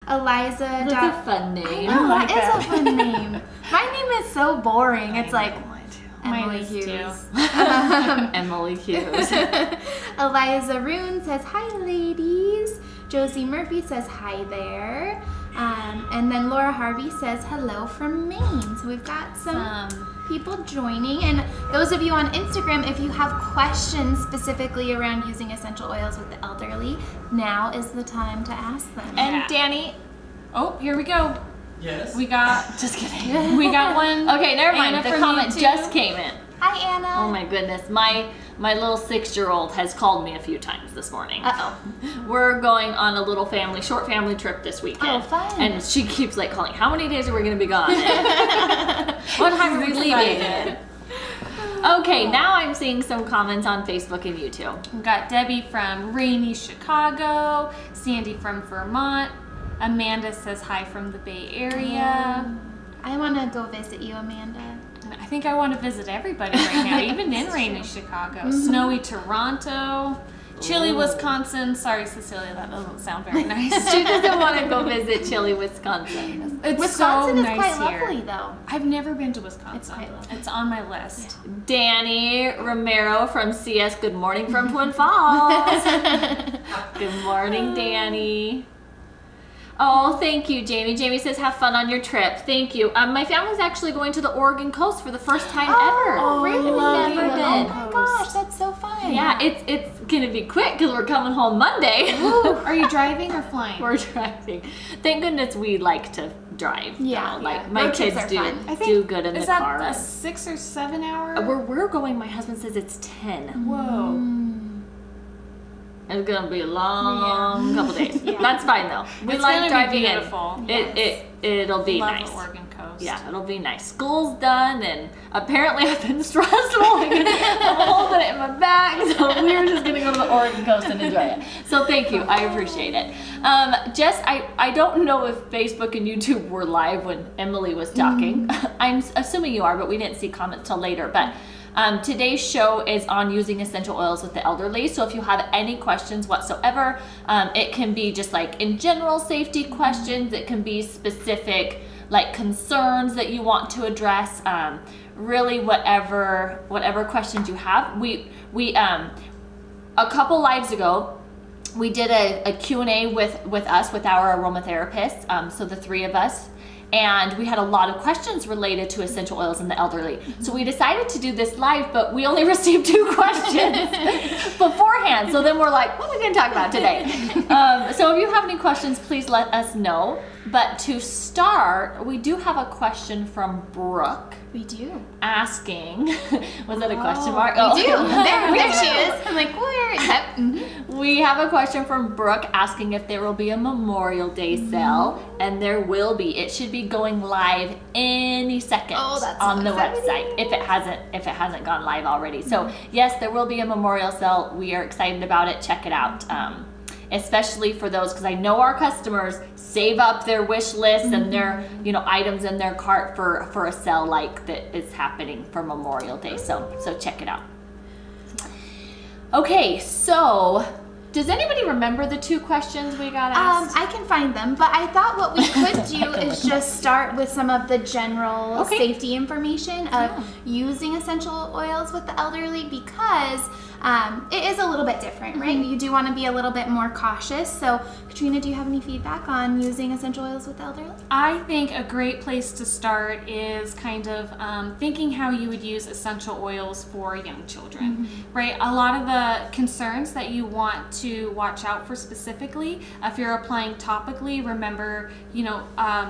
Eliza. That's a fun name. I know, that is a fun name. My name is so boring. It's like Emily Hughes. Emily Hughes. Eliza Rune says, hi, ladies. Josie Murphy says, hi there. And then Laura Harvey says, hello from Maine. So we've got some people joining. And those of you on Instagram, if you have questions specifically around using essential oils with the elderly, now is the time to ask them. And Danny. Oh, here we go. Yes. We got, Just kidding. we got one. Okay, never mind. Anna The from comment YouTube. just came in. Hi, Anna. Oh my goodness. My little 6-year-old has called me a few times this morning. Uh-oh. We're going on a little short family trip this weekend. Oh, fun. And she keeps like calling, how many days are we going to be gone? What time are we leaving? Okay, now I'm seeing some comments on Facebook and YouTube. We got Debbie from rainy Chicago, Sandy from Vermont, Amanda says hi from the Bay Area. I want to go visit you, Amanda. I think I want to visit everybody right now, even in rainy Chicago. Snowy Toronto, chilly Wisconsin. Sorry, Cecilia, that doesn't sound very nice. She doesn't want to go visit chilly Wisconsin. It's Wisconsin so is nice quite here. lovely, though. I've never been to Wisconsin. It's quite lovely. It's on my list. Danny Romero from CS. Good morning from Twin Falls. Good morning, Danny. Oh, thank you, Jamie. Jamie says, have fun on your trip. Thank you. My family's actually going to the Oregon coast for the first time ever. Oh, really? We've never Oh been. my gosh, that's so fun. Yeah, it's going to be quick because we're coming home Monday. Are you driving or flying? We're driving. Thank goodness we like to drive. Yeah, now. Like yeah. my Road trips kids are do, fun. I think, do good in the is that car. a 6 or 7 hour? Where we're going, my husband says it's 10. Whoa. It's gonna be a long couple days. Yeah. That's fine though. We It's like gonna be driving beautiful. in. It'll be Love nice. the Oregon coast. Yeah, it'll be nice. School's done, and apparently I've been stressful. I'm holding it in my bag, so we're just gonna go to the Oregon coast and enjoy it. So thank you, I appreciate it. Jess, I don't know if Facebook and YouTube were live when Emily was talking. I'm assuming you are, but we didn't see comments till later. But today's show is on using essential oils with the elderly. So if you have any questions whatsoever, it can be just like in general safety questions. It can be specific like concerns that you want to address. Really whatever questions you have. We a couple lives ago, we did a Q&A with our aromatherapists. So the 3 of us. And we had a lot of questions related to essential oils in the elderly. So we decided to do this live, but we only received 2 questions beforehand. So then we're like, what are we going to talk about today? So if you have any questions, please let us know. But to start, we do have a question from Brooke. We do. Asking, was that a question mark? We do. There she is. I'm like, where? Yep. We have a question from Brooke asking if there will be a Memorial Day sale, and there will be. It should be going live any second on the website if it hasn't gone live already. So yes, there will be a Memorial sale. We are excited about it. Check it out. Especially for those, because I know our customers save up their wish list and their items in their cart for a sale like that is happening for Memorial Day. So check it out. Okay, so does anybody remember the 2 questions we got asked? I can find them, but I thought what we could do is just start with some of the general safety information of using essential oils with the elderly, because it is a little bit different, right? You do want to be a little bit more cautious. So, Katrina, do you have any feedback on using essential oils with the elderly? I think a great place to start is kind of thinking how you would use essential oils for young children, right? A lot of the concerns that you want to watch out for specifically, if you're applying topically, remember,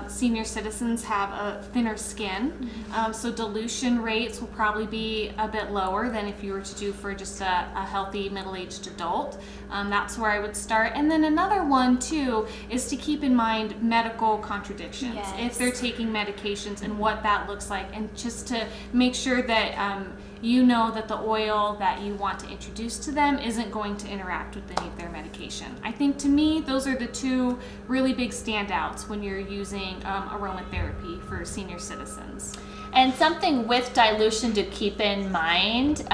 senior citizens have a thinner skin, so dilution rates will probably be a bit lower than if you were to do for just a healthy middle-aged adult. That's where I would start. And then another one too is to keep in mind medical contradictions. Yes. If they're taking medications and what that looks like, and just to make sure that you know that the oil that you want to introduce to them isn't going to interact with any of their medication. I think to me, those are the 2 really big standouts when you're using aromatherapy for senior citizens. And something with dilution to keep in mind,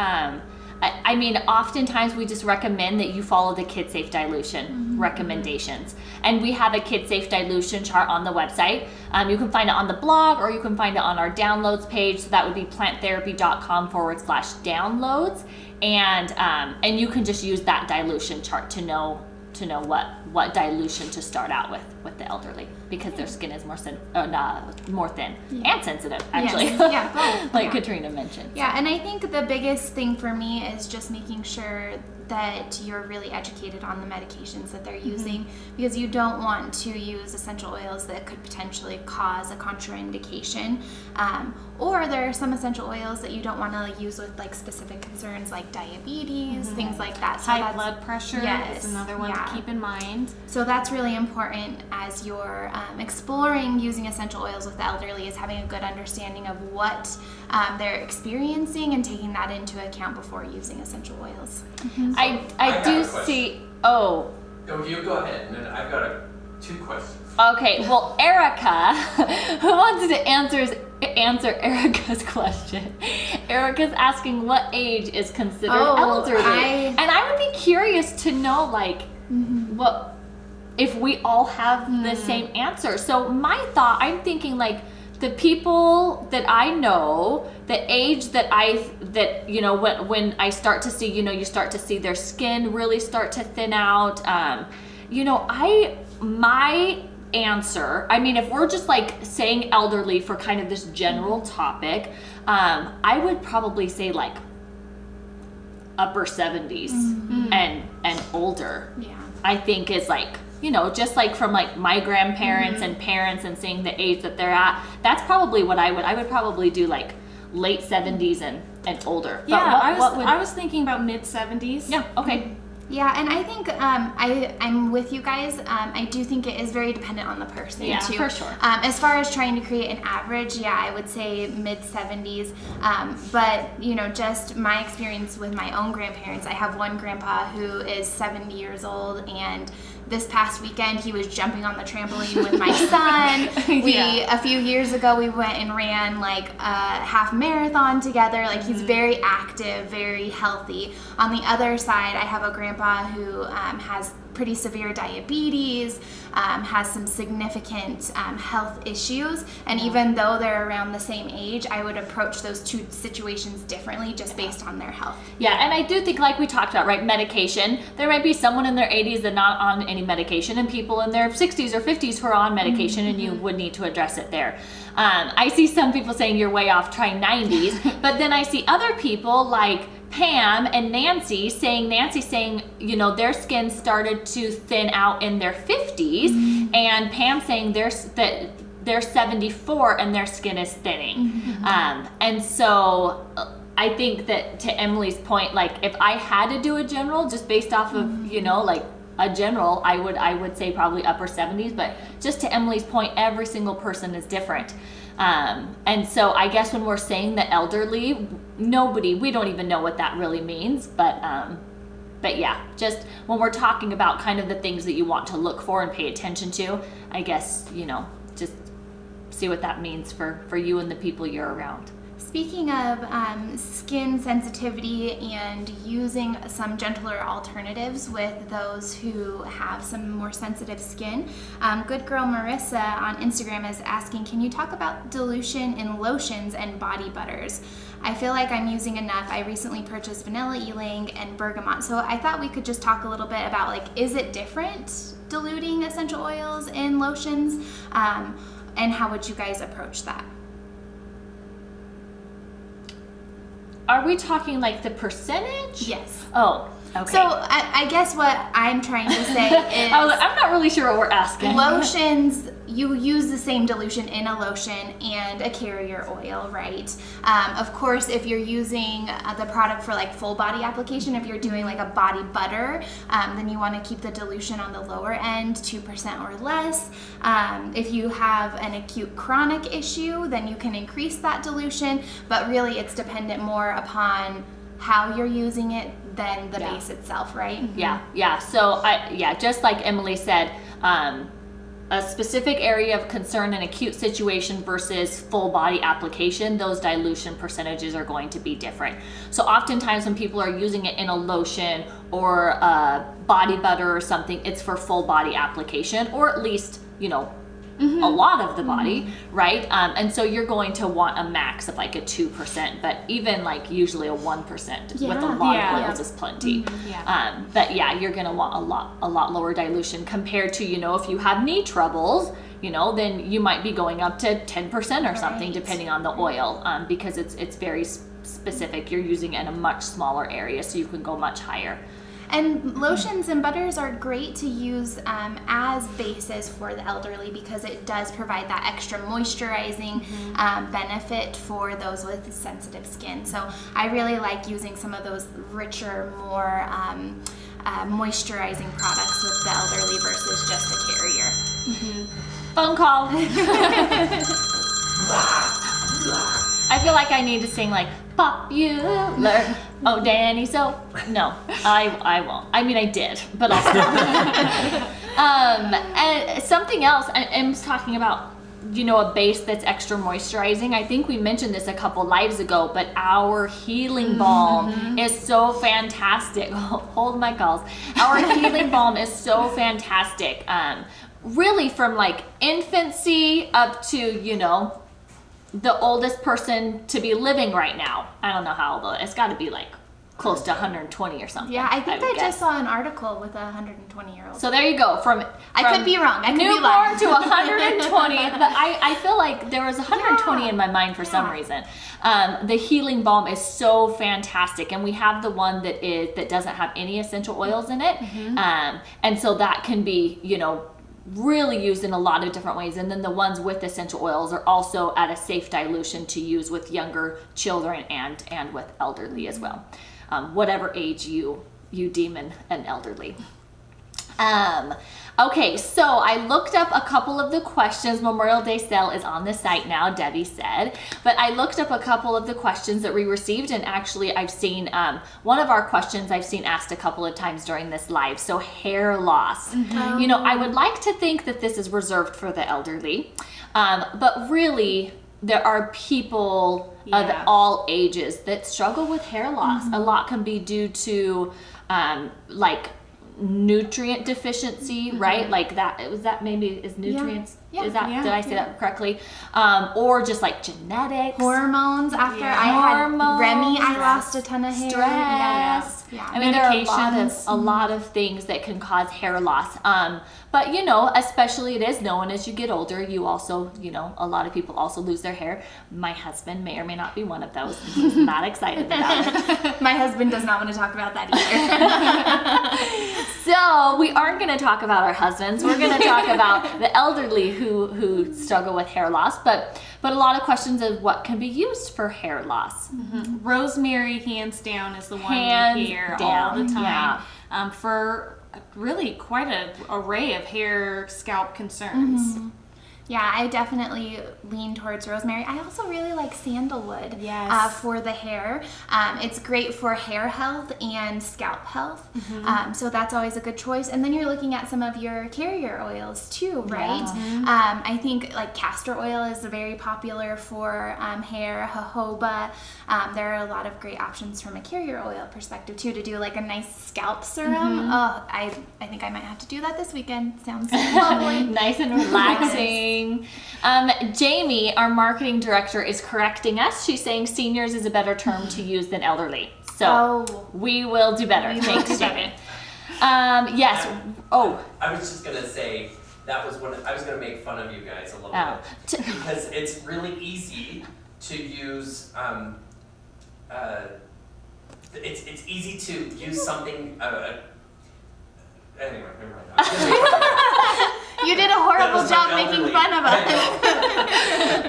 I mean, oftentimes we just recommend that you follow the Kid Safe Dilution recommendations. And we have a Kid Safe Dilution chart on the website. You can find it on the blog, or you can find it on our downloads page. So that would be planttherapy.com/downloads. And you can just use that dilution chart to know what dilution to start out with the elderly, because their skin is more thin and sensitive, actually. Yes. Yeah, both. Like Katrina mentioned. Yeah, and I think the biggest thing for me is just making sure that you're really educated on the medications that they're using, because you don't want to use essential oils that could potentially cause a contraindication, or there are some essential oils that you don't want to use with like specific concerns like diabetes, things like that. So high blood pressure is another one to keep in mind. So that's really important as you're exploring using essential oils with the elderly, is having a good understanding of what they're experiencing and taking that into account before using essential oils. I do see. Oh. No, you go ahead. And then I've got 2 questions. Okay. Well, Erica, who wants to answer Erica's question? Erica's asking what age is considered elderly, and I would be curious to know, like, what if we all have the same answer. So my thought, I'm thinking like, the people that I know, the age that when I start to see, you start to see their skin really start to thin out. My answer, I mean, if we're just like saying elderly for kind of this general topic, I would probably say like upper 70s and older. Yeah. I think is like, just like from like my grandparents and parents and seeing the age that they're at, that's probably what I would probably do, like late 70s and older. Yeah, I was thinking about mid 70s. Yeah, okay. Yeah, and I think I'm with you guys. I do think it is very dependent on the person, too. For sure. As far as trying to create an average, I would say mid 70s. But just my experience with my own grandparents, I have one grandpa who is 70 years old, and this past weekend he was jumping on the trampoline with my son. A few years ago we went and ran like a half marathon together. Like, he's very active, very healthy. On the other side, I have a grandpa who has pretty severe diabetes, has some significant health issues, and even though they're around the same age, I would approach those 2 situations differently just based on their health. Yeah, and I do think, like we talked about, right, medication, there might be someone in their 80s that not on any medication, and people in their 60s or 50s who are on medication, and you would need to address it there. I see some people saying you're way off, try 90s, but then I see other people like Pam and Nancy saying, their skin started to thin out in their 50s, and Pam saying they're 74 and their skin is thinning. And so I think that, to Emily's point, like, if I had to do a general just based off of, like a general, I would say probably upper 70s, but just to Emily's point, every single person is different. And so I guess when we're saying the elderly, we don't even know what that really means, but yeah, just when we're talking about kind of the things that you want to look for and pay attention to, I guess, just see what that means for you and the people you're around. Speaking of skin sensitivity and using some gentler alternatives with those who have some more sensitive skin, Good Girl Marissa on Instagram is asking, can you talk about dilution in lotions and body butters? I feel like I'm using enough. I recently purchased vanilla ylang and bergamot. So I thought we could just talk a little bit about, like, is it different diluting essential oils in lotions? And how would you guys approach that? Are we talking like the percentage? Yes. Oh, okay. So I guess what I'm trying to say is, I'm not really sure what we're asking. Lotions, you use the same dilution in a lotion and a carrier oil, right? Of course, if you're using the product for like full body application, if you're doing like a body butter, then you want to keep the dilution on the lower end, 2% or less. If you have an acute chronic issue, then you can increase that dilution, but really it's dependent more upon how you're using it than the base itself, right? Yeah. So just like Emily said, a specific area of concern in acute situation versus full body application, those dilution percentages are going to be different. So oftentimes when people are using it in a lotion or a body butter or something, it's for full body application, or at least, you know, a lot of the body, right? And so you're going to want a max of like a 2%, but even like usually a 1% with a lot of oils is plenty. But yeah, you're gonna want a lot lower dilution compared to, you know, if you have knee troubles, you know, then you might be going up to 10% or something, depending on the oil, because it's very specific. You're using it in a much smaller area, so you can go much higher. And lotions and butters are great to use as bases for the elderly because it does provide that extra moisturizing benefit for those with sensitive skin. So I really like using some of those richer, more moisturizing products with the elderly versus just a carrier. Phone call. I feel like I need to sing like popular. Oh, Danny, so no, I won't. I mean, I did, but I'll stop. And something else, I'm talking about, you know, a base that's extra moisturizing. I think we mentioned this a couple lives ago, but our healing balm is so fantastic. Hold my calls. Our healing balm is so fantastic. Really from like infancy up to, you know, the oldest person to be living right now. I don't know how old, it's got to be like close to 120 or something. Yeah, I think I just saw an article with a 120-year-old. So there you go. From I could be wrong. I could be newborn lying. to 120. But I feel like there was 120 in my mind for some reason. The healing balm is so fantastic, and we have the one that doesn't have any essential oils in it, and so that can be, you know, really used in a lot of different ways. And then the ones with essential oils are also at a safe dilution to use with younger children and with elderly as well, whatever age you deem an elderly. Okay, so I looked up a couple of the questions. Memorial Day sale is on the site now, Debbie said, but I looked up a couple of the questions that we received, and actually I've seen one of our questions I've seen asked a couple of times during this live. So hair loss. You know, I would like to think that this is reserved for the elderly, but really there are people of all ages that struggle with hair loss. A lot can be due to like nutrient deficiency, right? Like that, was that maybe is nutrients? Is that, did I say that correctly? Or just like genetics. Hormones. After I had Remy, I lost a ton of hair. Stress. I mean, there are a lot of things that can cause hair loss. But you know, especially it is known as you get older, you also, you know, a lot of people also lose their hair. My husband may or may not be one of those. He's not excited about it. My husband does not want to talk about that either. So we aren't going to talk about our husbands. We're going to talk about the elderly who struggle with hair loss, but a lot of questions of what can be used for hair loss. Rosemary, hands down, is the one we hear all the time for really quite an array of hair, scalp concerns. Yeah, I definitely lean towards rosemary. I also really like sandalwood for the hair. It's great for hair health and scalp health. So that's always a good choice. And then you're looking at some of your carrier oils too, right? I think like castor oil is very popular for hair, jojoba. There are a lot of great options from a carrier oil perspective too to do like a nice scalp serum. Oh, I think I might have to do that this weekend. Sounds lovely. Nice and relaxing. Jamie, our marketing director, is correcting us. She's saying seniors is a better term to use than elderly. So we will do better. Thanks, Jamie. Yes. I was just gonna say that was I was gonna make fun of you guys a little bit because it's really easy to use. It's easy to use something. Anyway, never mind. You did a horrible job making fun of us.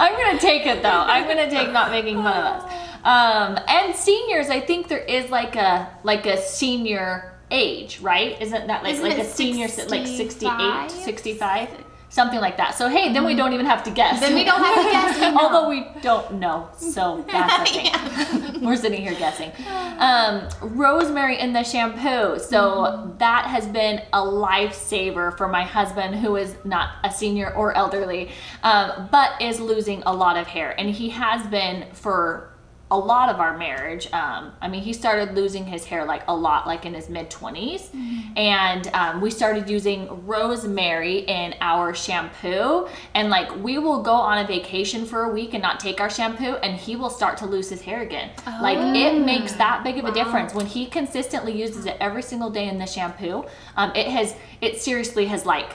I'm gonna take it though. I'm gonna take not making fun of us. And seniors, I think there is like a senior age, right? Isn't that like a senior, like 68, 65? something like that. So hey, then we don't even have to guess. Then we don't have to guess. We know. Although we don't know, so that's the thing. We're sitting here guessing. Rosemary in the shampoo. So that has been a lifesaver for my husband, who is not a senior or elderly, but is losing a lot of hair. And he has been for a lot of our marriage. I mean, he started losing his hair like a lot, like in his mid-20s. And we started using rosemary in our shampoo. And like, we will go on a vacation for a week and not take our shampoo, and he will start to lose his hair again. Like, it makes that big of a difference. When he consistently uses it every single day in the shampoo, it seriously has, like,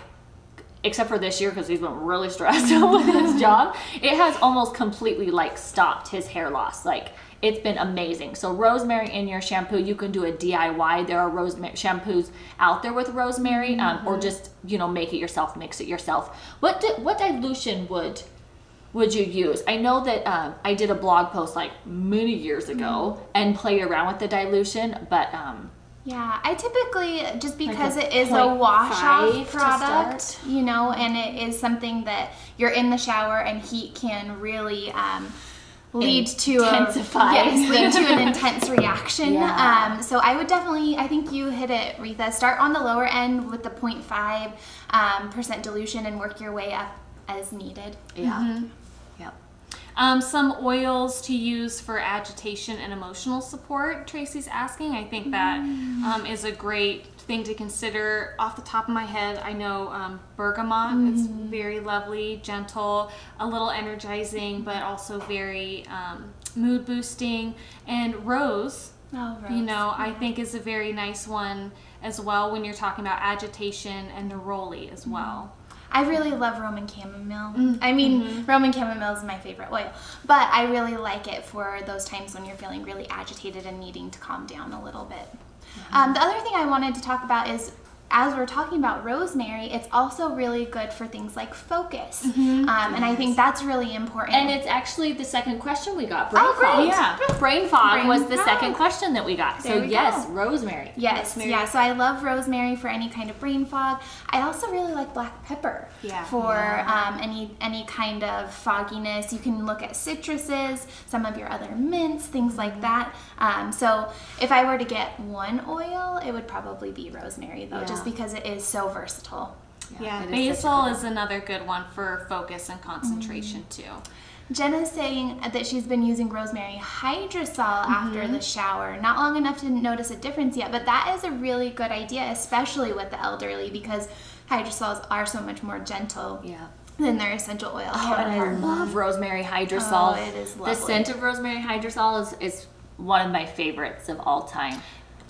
except for this year because he's been really stressed with his job, it has almost completely like stopped his hair loss. Like, it's been amazing. So rosemary in your shampoo, you can do a DIY. There are rosemary shampoos out there with rosemary, or just, you know, make it yourself, mix it yourself. What dilution would you use? I know that I did a blog post like many years ago and played around with the dilution, but yeah, I typically, just because Like it is a wash-off 0.5 to product, start. you know, and it is something that you're in the shower and heat can really lead to an intense reaction. Yeah. So I would definitely, I think you hit it, Retha. Start on the lower end with the 0.5% dilution and work your way up as needed. yeah. Yep. Some oils to use for agitation and emotional support, Tracy's asking. I think that is a great thing to consider. Off the top of my head, I know bergamot. It's very lovely, gentle, a little energizing, but also very mood boosting. And rose, you know, I think is a very nice one as well when you're talking about agitation, and neroli as well. I really love Roman chamomile. I mean, Roman chamomile is my favorite oil, but I really like it for those times when you're feeling really agitated and needing to calm down a little bit. The other thing I wanted to talk about is, as we're talking about rosemary, it's also really good for things like focus. And I think that's really important. And it's actually the second question we got. Brain Oh, great. fog. Yeah. Brain fog Brain was the fog. second question that we got. There So we yes, go. rosemary. Yes, Rosemary. yeah, so I love rosemary for any kind of brain fog. I also really like black pepper for any kind of fogginess. You can look at citruses, some of your other mints, things like that. So if I were to get one oil, it would probably be rosemary, though, just because it is so versatile. Yeah, it is such a basil good is another good one for focus and concentration too. Jenna's saying that she's been using Rosemary Hydrosol after the shower. Not long enough to notice a difference yet, but that is a really good idea, especially with the elderly, because hydrosols are so much more gentle than their essential oil Oh, and I counterpart. love rosemary hydrosol. Oh, it is The lovely. scent of rosemary hydrosol is one of my favorites of all time.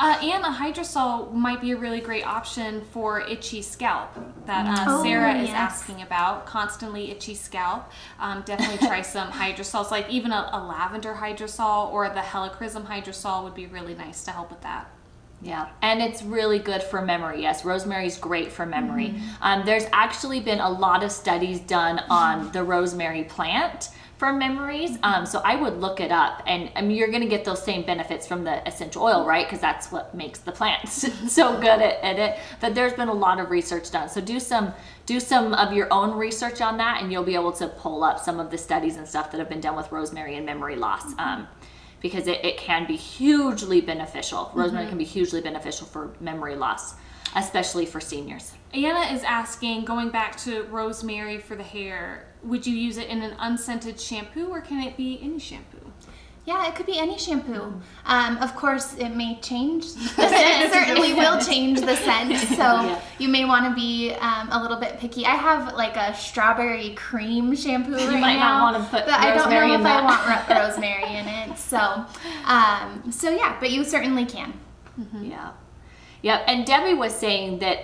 And a hydrosol might be a really great option for itchy scalp that Sarah is asking about. Constantly itchy scalp. Definitely try some hydrosols, like even a lavender hydrosol or the Helichrysum hydrosol would be really nice to help with that. Yeah, and it's really good for memory. Yes, rosemary is great for memory. There's actually been a lot of studies done on the rosemary plant for memories. So I would look it up, and I mean, you're going to get those same benefits from the essential oil, right? Because that's what makes the plant so good at it. But there's been a lot of research done. So do some of your own research on that, and you'll be able to pull up some of the studies and stuff that have been done with rosemary and memory loss. Because it can be hugely beneficial. Rosemary can be hugely beneficial for memory loss, especially for seniors. Anna is asking, going back to rosemary for the hair, would you use it in an unscented shampoo, or can it be any shampoo? Yeah, it could be any shampoo. Of course, it may change. The scent. It certainly will change the scent. So you may want to be a little bit picky. I have like a strawberry cream shampoo right now. You might not want to put but I don't rosemary know in if that. I want rosemary in it. So yeah, but you certainly can. Yeah. Yep, and Debbie was saying that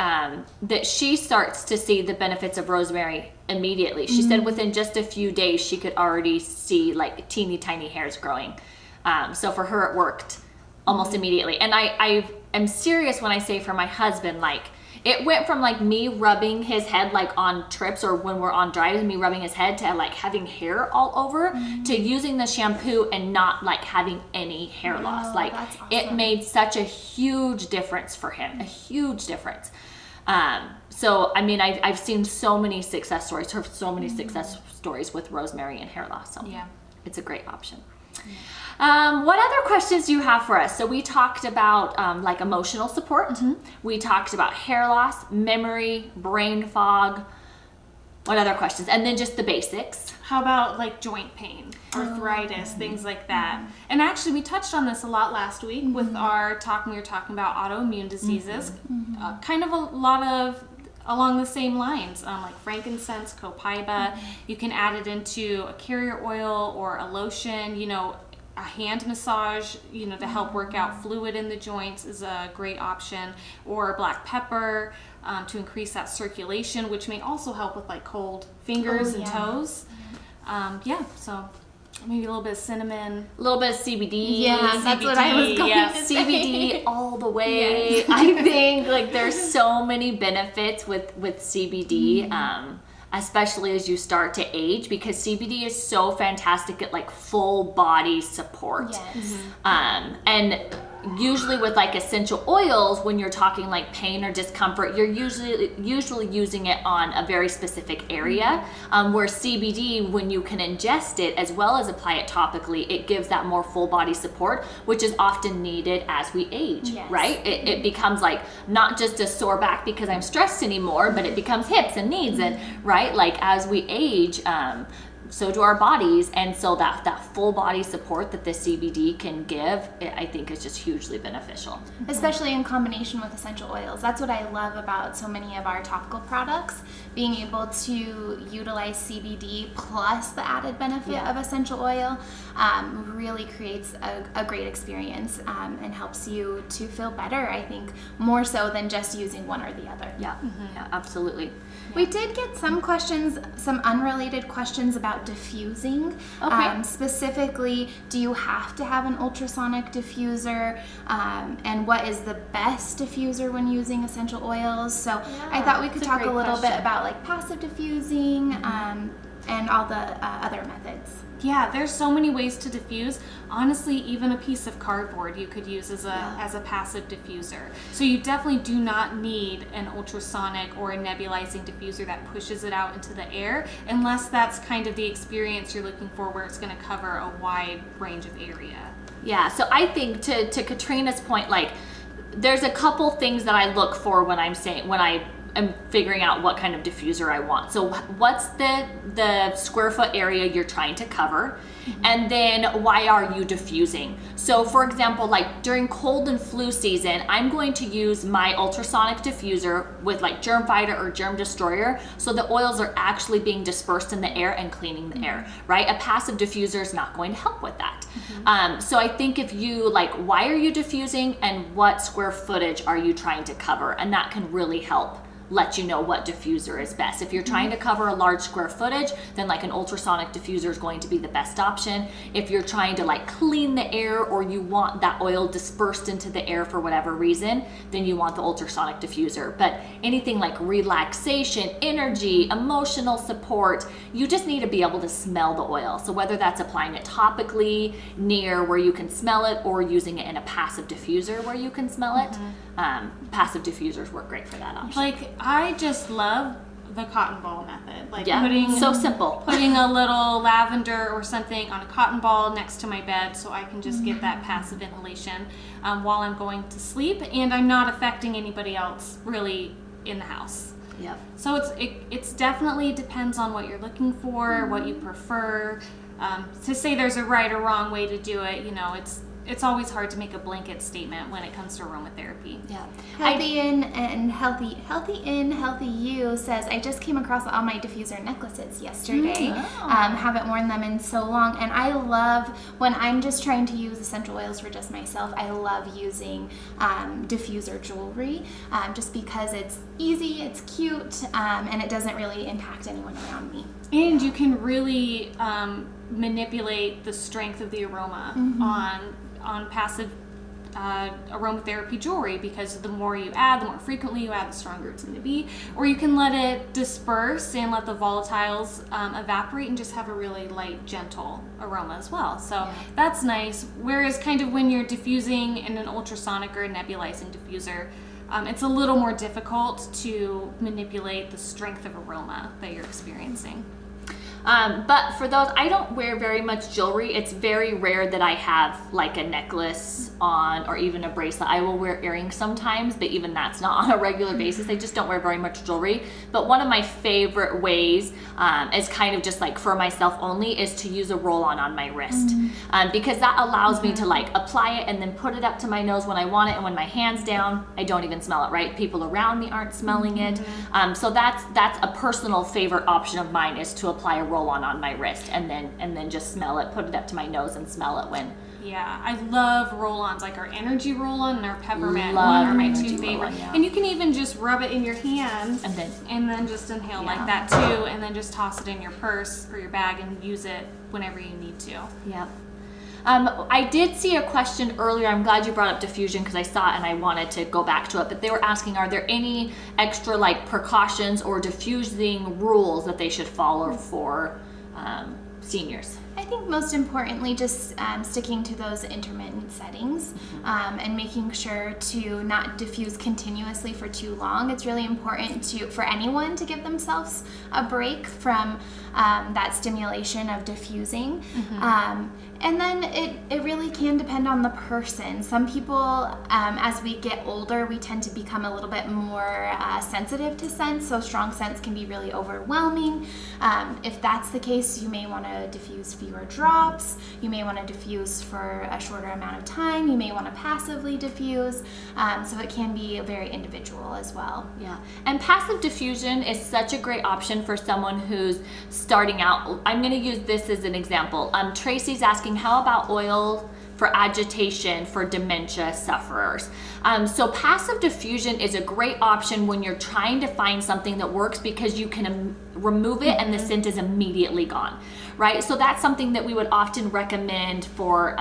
that she starts to see the benefits of rosemary immediately. She said within just a few days she could already see like teeny tiny hairs growing. So for her it worked almost immediately. And I am serious when I say for my husband, like it went from like me rubbing his head like on trips or when we're on drives, me rubbing his head to like having hair all over to using the shampoo and not like having any hair loss. Like that's awesome. it made such a huge difference for him, a huge difference. So, I mean, I've seen so many success stories, heard so many success stories with rosemary and hair loss. So it's a great option. What other questions do you have for us? So we talked about like emotional support. We talked about hair loss, memory, brain fog. What other questions? And then just the basics. How about like joint pain, arthritis, things like that? And actually, we touched on this a lot last week with our talk. We were talking about autoimmune diseases, kind of a lot of along the same lines, like frankincense, copaiba. You can add it into a carrier oil or a lotion. You know, a hand massage, you know, to help work out fluid in the joints is a great option, or black pepper to increase that circulation, which may also help with like cold fingers and toes. So maybe a little bit of cinnamon, a little bit of CBD. Yeah, that's what I was going to say. CBD all the way. I think like there's so many benefits with CBD. Especially as you start to age, because CBD is so fantastic at like full body support. And usually with like essential oils, when you're talking like pain or discomfort, you're usually using it on a very specific area, where CBD, when you can ingest it as well as apply it topically, it gives that more full body support, which is often needed as we age, right? It becomes like not just a sore back because I'm stressed anymore, but it becomes hips and knees, and right, like as we age, so do our bodies, and so that full body support that the CBD can give, I think is just hugely beneficial. Especially in combination with essential oils. That's what I love about so many of our topical products, being able to utilize CBD plus the added benefit of essential oil really creates a great experience and helps you to feel better, I think, more so than just using one or the other. Yeah, absolutely. We did get some questions, some unrelated questions about diffusing. Specifically, do you have to have an ultrasonic diffuser? And what is the best diffuser when using essential oils? So I thought we could talk a little bit about like passive diffusing and all the other methods. Yeah, there's so many ways to diffuse. Honestly, even a piece of cardboard you could use as a passive diffuser. So you definitely do not need an ultrasonic or a nebulizing diffuser that pushes it out into the air, unless that's kind of the experience you're looking for, where it's going to cover a wide range of area. Yeah, so I think to Katrina's point, like there's a couple things that I look for when I'm figuring out what kind of diffuser I want. So what's the square foot area you're trying to cover? And then why are you diffusing? So for example, like during cold and flu season, I'm going to use my ultrasonic diffuser with like germ fighter or germ destroyer, so the oils are actually being dispersed in the air and cleaning the air, right? A passive diffuser is not going to help with that. So I think if you like, why are you diffusing and what square footage are you trying to cover? And that can really help let you know what diffuser is best. If you're trying to cover a large square footage, then like an ultrasonic diffuser is going to be the best option. If you're trying to like clean the air, or you want that oil dispersed into the air for whatever reason, then you want the ultrasonic diffuser. But anything like relaxation, energy, emotional support, you just need to be able to smell the oil. So whether that's applying it topically near where you can smell it, or using it in a passive diffuser where you can smell it, passive diffusers work great for that option. Like, I just love the cotton ball method. Like so simple. Putting a little lavender or something on a cotton ball next to my bed, so I can just get that passive inhalation while I'm going to sleep, and I'm not affecting anybody else really in the house. Yep. So it's definitely depends on what you're looking for, what you prefer. To say there's a right or wrong way to do it, you know, it's always hard to make a blanket statement when it comes to aromatherapy. Yeah. Healthy In and Healthy You says, I just came across all my diffuser necklaces yesterday. Haven't worn them in so long. And I love, when I'm just trying to use essential oils for just myself, I love using diffuser jewelry just because it's easy, it's cute, and it doesn't really impact anyone around me. And you can really manipulate the strength of the aroma on passive aromatherapy jewelry, because the more you add, the more frequently you add, the stronger it's going to be. Or you can let it disperse and let the volatiles evaporate and just have a really light, gentle aroma as well. So that's nice. Whereas kind of when you're diffusing in an ultrasonic or a nebulizing diffuser, it's a little more difficult to manipulate the strength of aroma that you're experiencing. But for those, I don't wear very much jewelry. It's very rare that I have like a necklace on or even a bracelet. I will wear earrings sometimes, but even that's not on a regular basis. I just don't wear very much jewelry. But one of my favorite ways is kind of just like for myself only is to use a roll-on on my wrist. Because that allows me to like apply it and then put it up to my nose when I want it. And when my hand's down, I don't even smell it, right? People around me aren't smelling it. So that's a personal favorite option of mine, is to apply a roll-on on my wrist and then just smell it, put it up to my nose and smell it when. Yeah, I love roll-ons, like our energy roll-on and our peppermint Love one are my energy two favorite. roll-on, yeah. And you can even just rub it in your hand And then just inhale Yeah. like that too, and then just toss it in your purse or your bag and use it whenever you need to. Yep. I did see a question earlier. I'm glad you brought up diffusion because I saw it and I wanted to go back to it. But they were asking, are there any extra like precautions or diffusing rules that they should follow for seniors? I think most importantly, just sticking to those intermittent settings and making sure to not diffuse continuously for too long. It's really important for anyone to give themselves a break from that stimulation of diffusing. And then it really can depend on the person. Some people, as we get older, we tend to become a little bit more sensitive to scents, so strong scents can be really overwhelming. If that's the case, you may want to diffuse fewer drops. You may want to diffuse for a shorter amount of time. You may want to passively diffuse. So it can be very individual as well. Yeah, and passive diffusion is such a great option for someone who's starting out. I'm going to use this as an example. Tracy's asking, how about oil for agitation for dementia sufferers? So passive diffusion is a great option when you're trying to find something that works because you can remove it and the scent is immediately gone, right? So that's something that we would often recommend for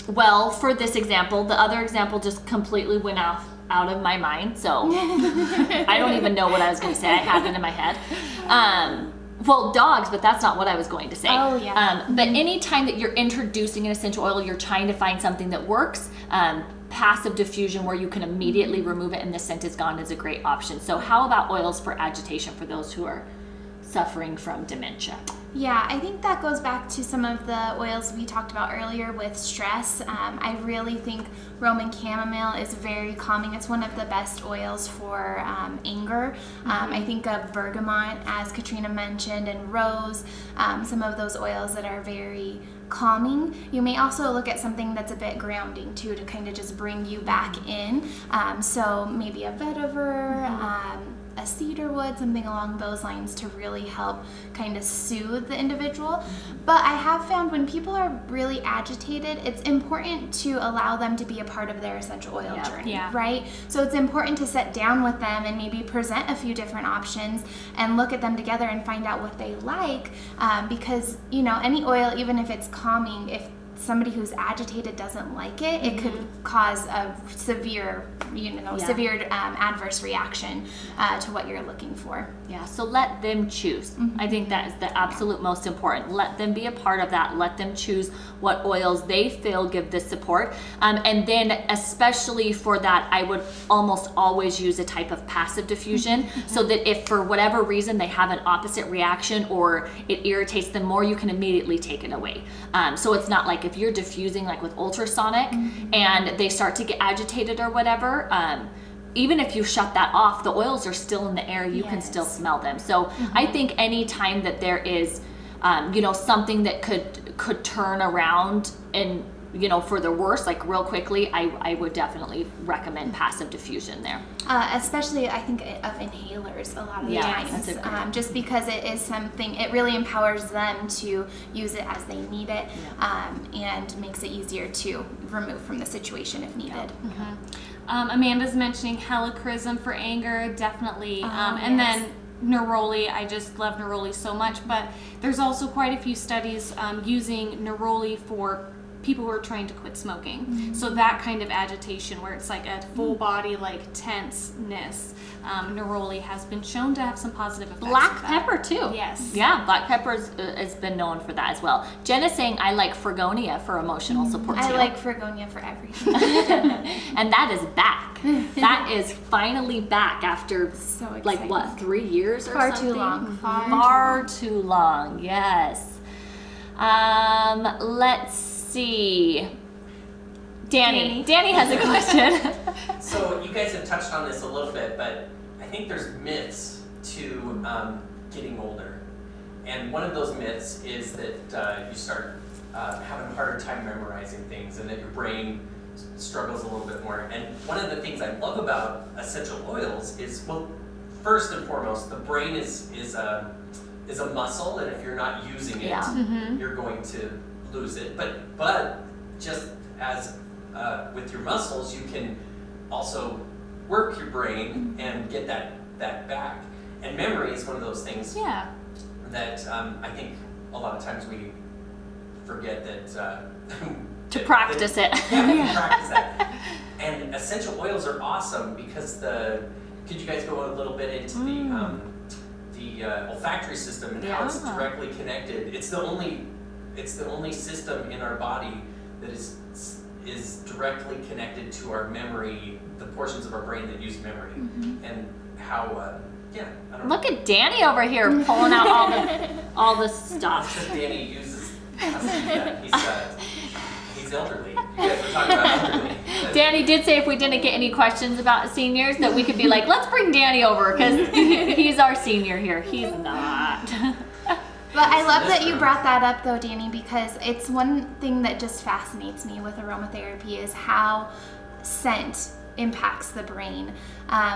well, for this example. The other example just completely went out of my mind, so I don't even know what I was going to say. I had it in my head. Well, dogs, but that's not what I was going to say. Oh, yeah. But anytime that you're introducing an essential oil, you're trying to find something that works. Passive diffusion, where you can immediately remove it and the scent is gone, is a great option. So how about oils for agitation for those who are suffering from dementia? Yeah, I think that goes back to some of the oils we talked about earlier with stress. I really think Roman chamomile is very calming. It's one of the best oils for anger. I think of bergamot, as Katrina mentioned, and rose, some of those oils that are very calming. You may also look at something that's a bit grounding too, to kind of just bring you back in. So maybe a vetiver, a cedarwood, something along those lines, to really help kind of soothe the individual. But I have found when people are really agitated, it's important to allow them to be a part of their essential oil journey, right? So it's important to sit down with them and maybe present a few different options and look at them together and find out what they like, because, you know, any oil, even if it's calming, if somebody who's agitated doesn't like it, it could cause a severe, severe adverse reaction to what you're looking for. Yeah, so let them choose. I think that is the absolute most important. Let them be a part of that. Let them choose what oils they feel give this support. And then especially for that, I would almost always use a type of passive diffusion, so that if for whatever reason they have an opposite reaction or it irritates them more, you can immediately take it away. So it's not like if you're diffusing like with ultrasonic and they start to get agitated or whatever, even if you shut that off, the oils are still in the air, you can still smell them. So I think any time that there is something that could turn around and for the worse, like real quickly, I would definitely recommend passive diffusion there. Especially, I think of inhalers a lot of the times, just because it is something, it really empowers them to use it as they need it, and makes it easier to remove from the situation if needed. Amanda's mentioning Helichrysum for anger, definitely, and then neroli. I just love neroli so much, but there's also quite a few studies using neroli for people who are trying to quit smoking. So that kind of agitation where it's like a full body like tenseness, neroli has been shown to have some positive effects. Black pepper too. Yes. Yeah, black pepper has been known for that as well. Jen is saying I like Fregonia for emotional support too. I like Fregonia for everything. And that is back. That is finally back after So like exciting. what, 3 years or Far something? too long. Far too long. Yes. Let's see. Danny has a question. So you guys have touched on this a little bit, but I think there's myths to getting older. And one of those myths is that you start having a harder time memorizing things and that your brain struggles a little bit more. And one of the things I love about essential oils is, well, first and foremost, the brain is a muscle, and if you're not using it, you're going to lose it. But just as with your muscles, you can also work your brain and get that back. And memory is one of those things that I think a lot of times we forget that To practice it. Yeah, we can practice that. And essential oils are awesome because could you guys go a little bit into the olfactory system and how it's directly connected? It's the only system in our body that is directly connected to our memory, the portions of our brain that use memory, and how I don't know. Look at Danny over here pulling out all the stuff. That's what Danny uses. Has to do that. He's elderly. You guys were talking about elderly. Danny did say if we didn't get any questions about seniors that we could be like, let's bring Danny over because he's our senior here. He's not. But I love that you brought that up though, Danny, because it's one thing that just fascinates me with aromatherapy is how scent impacts the brain.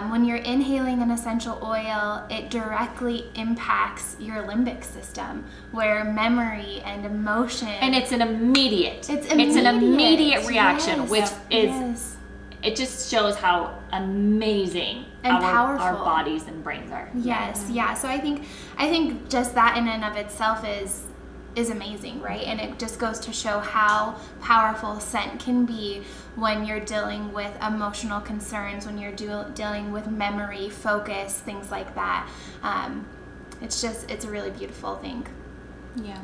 When you're inhaling an essential oil, it directly impacts your limbic system, where memory and emotion. And it's an immediate. It's an immediate reaction, yes, which is yes. It just shows how amazing And our powerful. bodies and brains are. Yes, yeah. So I think just that in and of itself is amazing, right? And it just goes to show how powerful scent can be when you're dealing with emotional concerns, when you're dealing with memory, focus, things like that. It's a really beautiful thing. Yeah.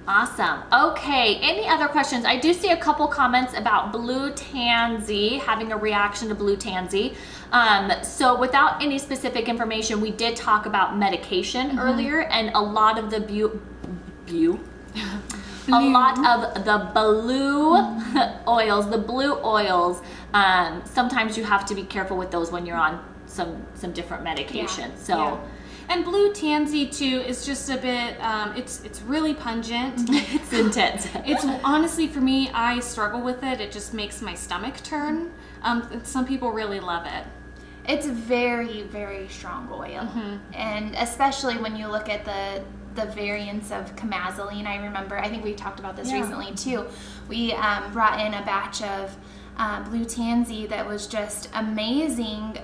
Awesome. Okay, any other questions? I do see a couple comments about blue tansy, having a reaction to blue tansy. So without any specific information, we did talk about medication earlier, and a lot of the a lot of the blue oils, sometimes you have to be careful with those when you're on some different medications. Yeah. So. Yeah. And blue tansy too is just a bit, it's really pungent. It's intense. It's honestly, for me, I struggle with it. It just makes my stomach turn. Some people really love it. It's a very, very strong oil. And especially when you look at the variants of chemazoline. I think we talked about this recently too. We brought in a batch of blue tansy that was just amazing,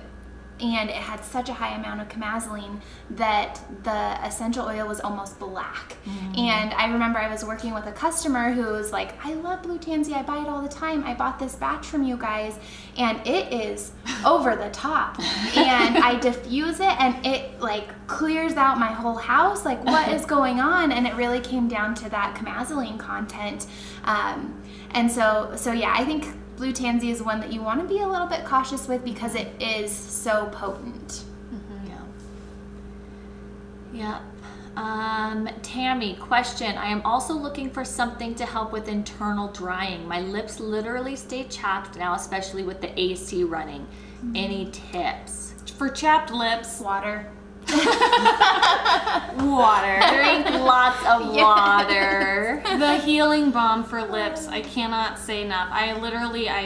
and it had such a high amount of chemazoline that the essential oil was almost black. And I remember I was working with a customer who was like, I love blue tansy, I buy it all the time, I bought this batch from you guys, and it is over the top. And I diffuse it and it like clears out my whole house, like what is going on? And it really came down to that chemazoline content. And so yeah, I think blue tansy is one that you want to be a little bit cautious with because it is so potent. Yeah. Tammy, question. I am also looking for something to help with internal drying. My lips literally stay chapped now, especially with the AC running. Any tips? For chapped lips, Water. water. Drink lots of water. The healing balm for lips, I cannot say enough. I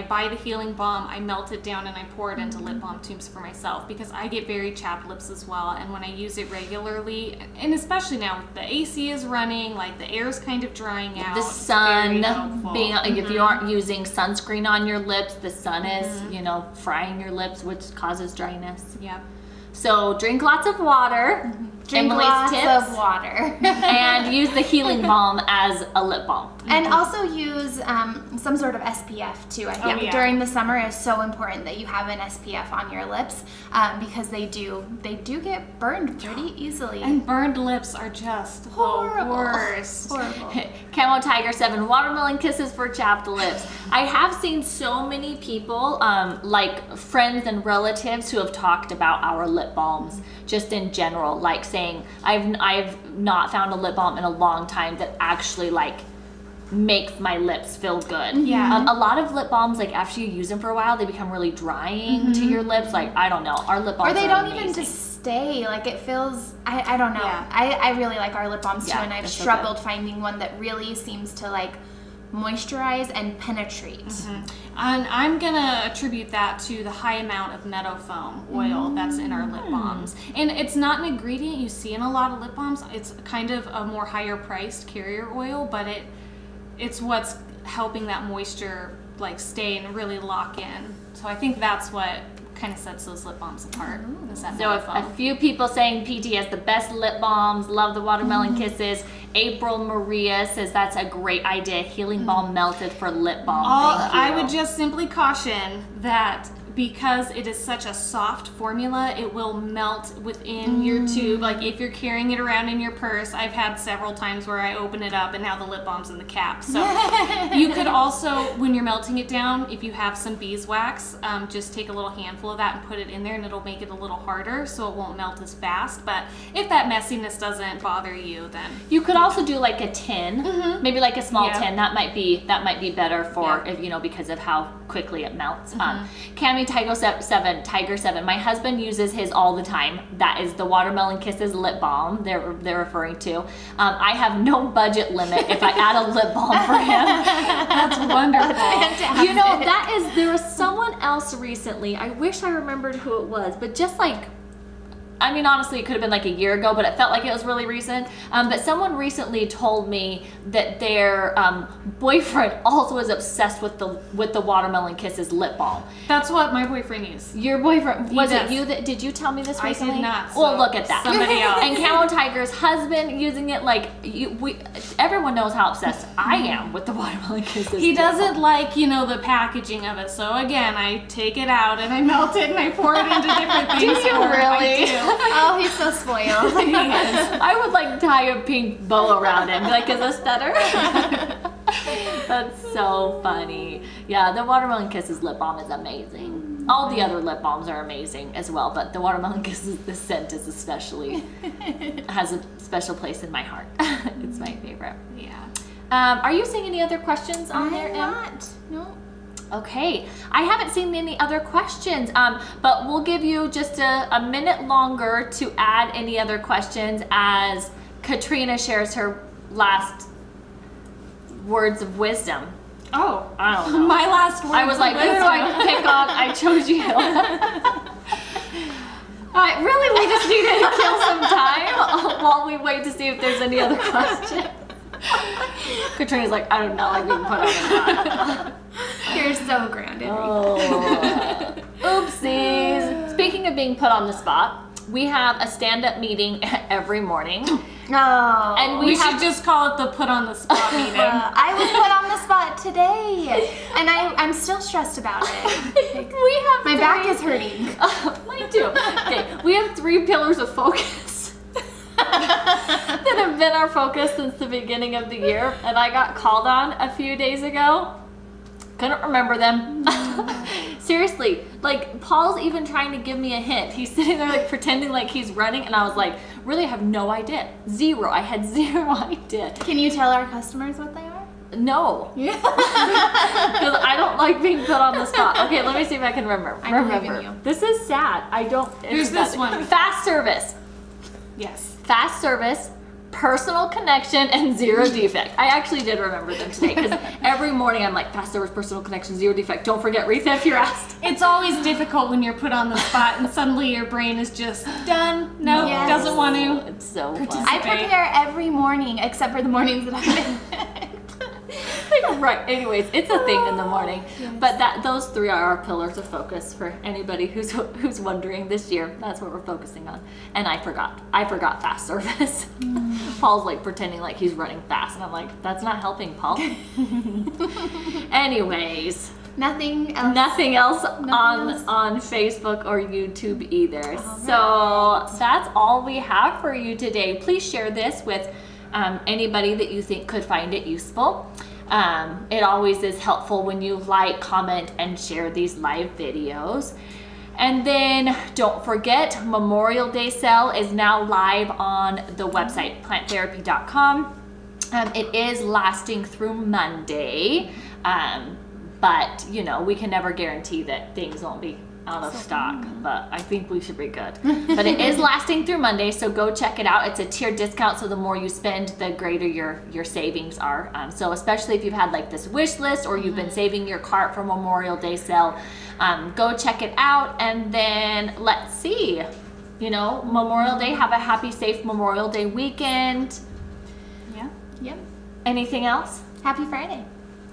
buy the healing balm, I melt it down, and I pour it into lip balm tubes for myself because I get very chapped lips as well. And when I use it regularly, and especially now the AC is running, like the air is kind of drying out. The it's sun very helpful. being, if you aren't using sunscreen on your lips, the sun is, frying your lips, which causes dryness. Yep. So drink lots of water. Drink Emily's lots tips. of water. And use the healing balm as a lip balm. And also use some sort of SPF too. I think during the summer is so important that you have an SPF on your lips because they do get burned pretty easily. And burned lips are just the worst. Horrible. Camo Tiger 7 watermelon kisses for chapped lips. I have seen so many people, like friends and relatives, who have talked about our lip balms just in general, like saying I've not found a lip balm in a long time that actually like makes my lips feel good. Yeah. A lot of lip balms, like after you use them for a while, they become really drying to your lips. Like, I don't know, our lip balms Or they are don't amazing. even just stay. Like it feels, I don't know. Yeah. I really like our lip balms too, Yeah, and I've they're so struggled finding one that really seems to like moisturize and penetrate. And I'm gonna attribute that to the high amount of meadow foam oil that's in our lip balms. And it's not an ingredient you see in a lot of lip balms. It's kind of a more higher priced carrier oil, but it's what's helping that moisture like stay and really lock in. So I think that's what kind of sets those lip balms apart. Is that So meadow a foam. few people saying PT has the best lip balms, love the watermelon kisses. April Maria says that's a great idea. Healing balm melted for lip balm. Thank you. I would just simply caution that because it is such a soft formula, it will melt within your tube. Like if you're carrying it around in your purse, I've had several times where I open it up and now the lip balm's in the cap. So you could also, when you're melting it down, if you have some beeswax, just take a little handful of that and put it in there, and it'll make it a little harder so it won't melt as fast. But if that messiness doesn't bother you, then You could also do like a tin, maybe like a small Yeah. tin. That might be better for if because of how quickly it melts. Cami Tiger 7. My husband uses his all the time. That is the Watermelon Kisses lip balm they're referring to. I have no budget limit if I add a lip balm for him. that's wonderful. You know, there was someone else recently. I wish I remembered who it was, but just like, I mean, honestly, it could have been like a year ago, but it felt like it was really recent. But someone recently told me that their boyfriend also is obsessed with the Watermelon Kisses lip balm. That's what my boyfriend used. Your boyfriend, was it does. you that, did you tell me this I recently? did not. Well, so look at that. Somebody else. And Camo Tiger's husband using it, like, everyone knows how obsessed I am with the Watermelon Kisses. He lip balm. doesn't like, the packaging of it. So again, I take it out and I melt it and I pour it into different things. Do you for it. really? I do. Oh, he's so spoiled. I would like tie a pink bow around it and be like, is this better? That's so funny. Yeah, the Watermelon Kisses lip balm is amazing. All the other lip balms are amazing as well, but the Watermelon Kisses, the scent is especially, has a special place in my heart. It's my favorite. Yeah. Are you seeing any other questions on there, I'm Em? not. No. Okay, I haven't seen any other questions, but we'll give you just a minute longer to add any other questions as Katrina shares her last words of wisdom. Oh, I don't know. my last word. I was like, who do I pick on? I chose you. Really, we just need to kill some time while we wait to see if there's any other questions. Katrina's like, I don't know, like being put on the spot. You're so grounded. Oh, oopsies. Speaking of being put on the spot, we have a stand-up meeting every morning. No. And We have should just call it the put on the spot meeting. I was put on the spot today, and I'm still stressed about it. we have My back is hurting. Mine too. Okay, we have 3 pillars of focus that have been our focus since the beginning of the year, and I got called on a few days ago. Couldn't remember them. Seriously, like Paul's even trying to give me a hint. He's sitting there like pretending like he's running, and I was like, really, I have no idea. Zero. I had 0 idea. Can you tell our customers what they are? No. Yeah. Because I don't like being put on the spot. Okay, let me see if I can remember. I believe in you. This is sad. I don't. Here's this one. Fast service. Yes. Fast service, personal connection, and 0 defect. I actually did remember them today because every morning I'm like, fast service, personal connection, 0 defect. Don't forget, Retha, if you're asked. It's always difficult when you're put on the spot and suddenly your brain is just done. No, Yes. doesn't want to. It's so fun. I prepare every morning except for the mornings that I'm in bed. Like Right. Anyways, it's a thing in the morning. But those 3 are our pillars of focus for anybody who's wondering this year. That's what we're focusing on. And I forgot fast service. Paul's like pretending like he's running fast, and I'm like, that's not helping, Paul. Anyways. Nothing else. Nothing else on Facebook or YouTube either. So that's all we have for you today. Please share this with anybody that you think could find it useful. It always is helpful when you like, comment, and share these live videos. And then don't forget, Memorial Day sale is now live on the website, planttherapy.com. It is lasting through Monday. But, you know, we can never guarantee that things won't be out of stock, but I think we should be good. But it is lasting through Monday, so go check it out. It's a tiered discount, so the more you spend, the greater your savings are. So especially if you've had like this wish list or you've been saving your cart for Memorial Day sale, go check it out. And then let's see, you know, Memorial Day, have a happy, safe Memorial Day weekend. Yeah. Yep. Anything else? Happy Friday.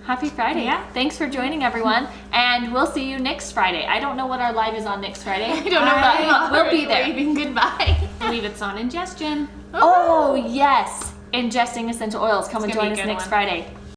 Happy Friday. Yeah. Thanks for joining, everyone. And we'll see you next Friday. I don't know what our live is on next Friday. I don't know, but we'll be there. Waving goodbye. I believe it's on ingestion. Oh, yes. Ingesting essential oils. Come and It's gonna join be a us good next one. Friday.